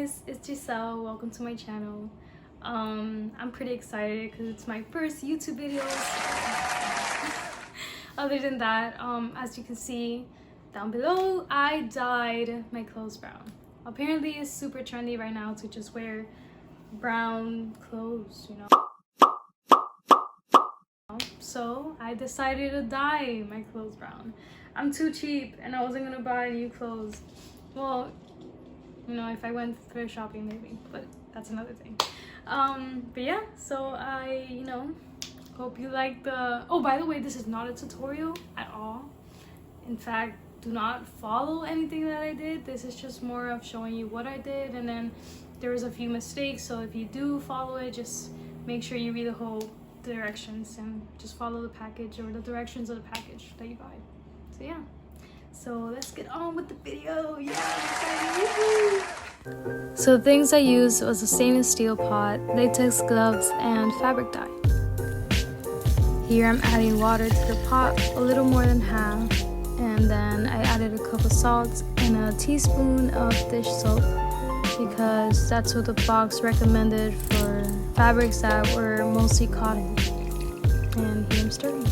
guys, it's Giselle. Welcome to my channel. I'm pretty excited because it's my first YouTube video. Other than that, as you can see down below, I dyed my clothes brown. Apparently it's super trendy right now to just wear brown clothes, you know. So I decided to dye my clothes brown. I'm too cheap and I wasn't gonna buy new clothes. Well, you know, if I went thrift shopping maybe, but that's another thing. But yeah, so I, you know, hope you like the... Oh, by the way, this is not a tutorial at all. In fact, do not follow anything that I did. This is just more of showing you what I did, and then there was a few mistakes, so if you do follow it, just make sure you read the whole directions and just follow the package or the directions of the package that you buy. So yeah, so let's get on with the video. Yeah, I'm excited. So the things I used was a stainless steel pot, latex gloves, and fabric dye. Here I'm adding water to the pot, a little more than half, and then I added a cup of salt and a teaspoon of dish soap because that's what the box recommended for fabrics that were mostly cotton. And here I'm stirring.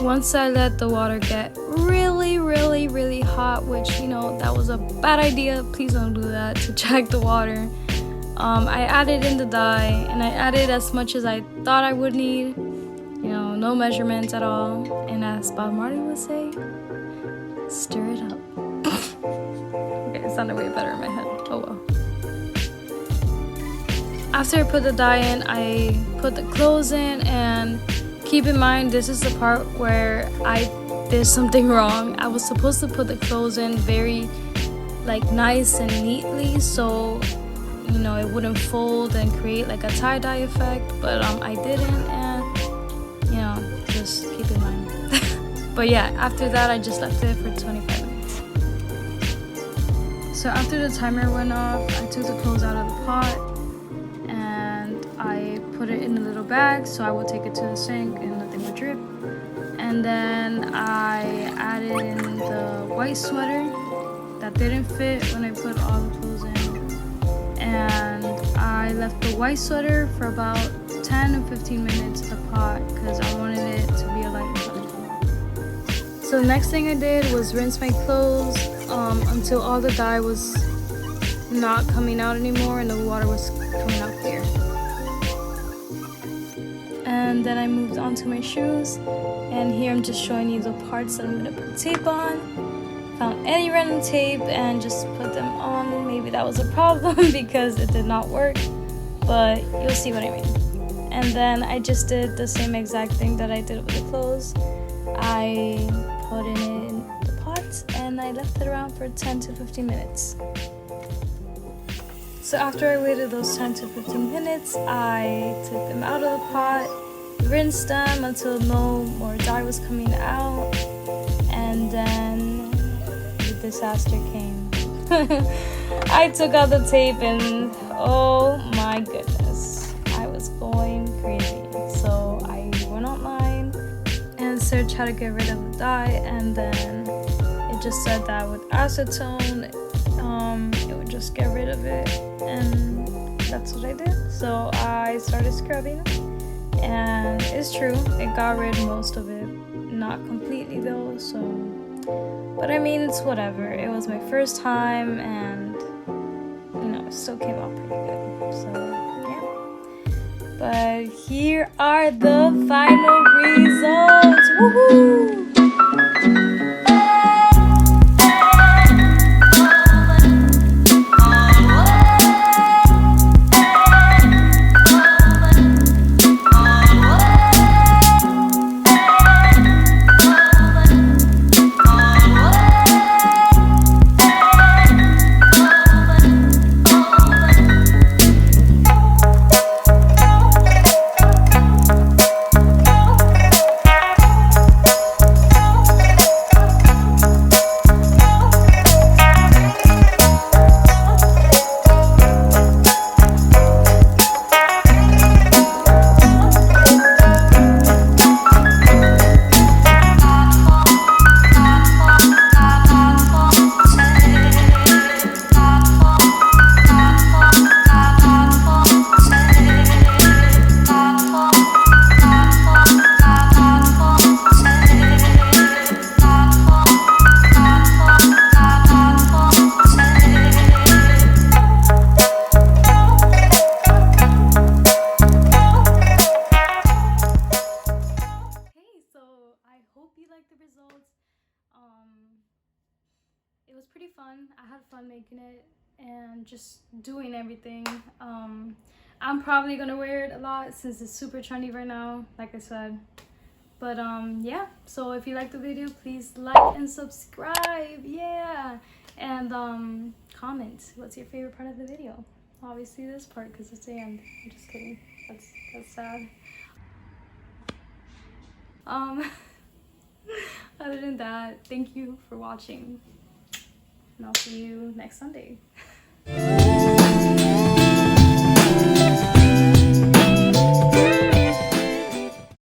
Once I let the water get really hot, which, you know, that was a bad idea, please don't do that, to check the water. I added in the dye, and I added as much as I thought I would need, you know, no measurements at all. And as Bob Marley would say, stir it up. Okay, it sounded way better in my head. Oh well. After I put the dye in, I put the clothes in, and keep in mind, this is the part where I did something wrong. I was supposed to put the clothes in very, like, nice and neatly, so, you know, it wouldn't fold and create like a tie-dye effect, but I didn't, and, you know, just keep in mind. But yeah, after that, I just left it for 25 minutes. So after the timer went off, I took the clothes out of the pot, I put it in a little bag so I would take it to the sink and nothing would drip. And then I added in the white sweater that didn't fit when I put all the clothes in. And I left the white sweater for about 10 or 15 minutes in the pot because I wanted it to be a light color. So the next thing I did was rinse my clothes until all the dye was not coming out anymore and the water was coming out clear. And then I moved on to my shoes, and here I'm just showing you the parts that I'm going to put tape on. Found any random tape and just put them on. Maybe that was a problem because it did not work, but you'll see what I mean. And then I just did the same exact thing that I did with the clothes. I put it in the pot and I left it around for 10 to 15 minutes. So after I waited those 10 to 15 minutes, I took them out of the pot, rinsed them until no more dye was coming out, and then the disaster came. I took out the tape and oh my goodness, I was going crazy. So I went online and searched how to get rid of the dye, and then it just said that with acetone, it would just get rid of it, and that's what I did. So I started scrubbing, and it's true, it got rid of most of it, not completely though, so, but I mean, it's whatever. It was my first time, and, you know, it still came out pretty good, so yeah. But here are the final results. Woohoo! fun. I had fun making it and just doing everything. I'm probably gonna wear it a lot since it's super trendy right now, like I said. But yeah, so if you like the video, please like and subscribe. Yeah, and comment what's your favorite part of the video. Obviously this part, because it's the end. I'm just kidding. That's sad. Other than that, thank you for watching, and I'll see you next Sunday.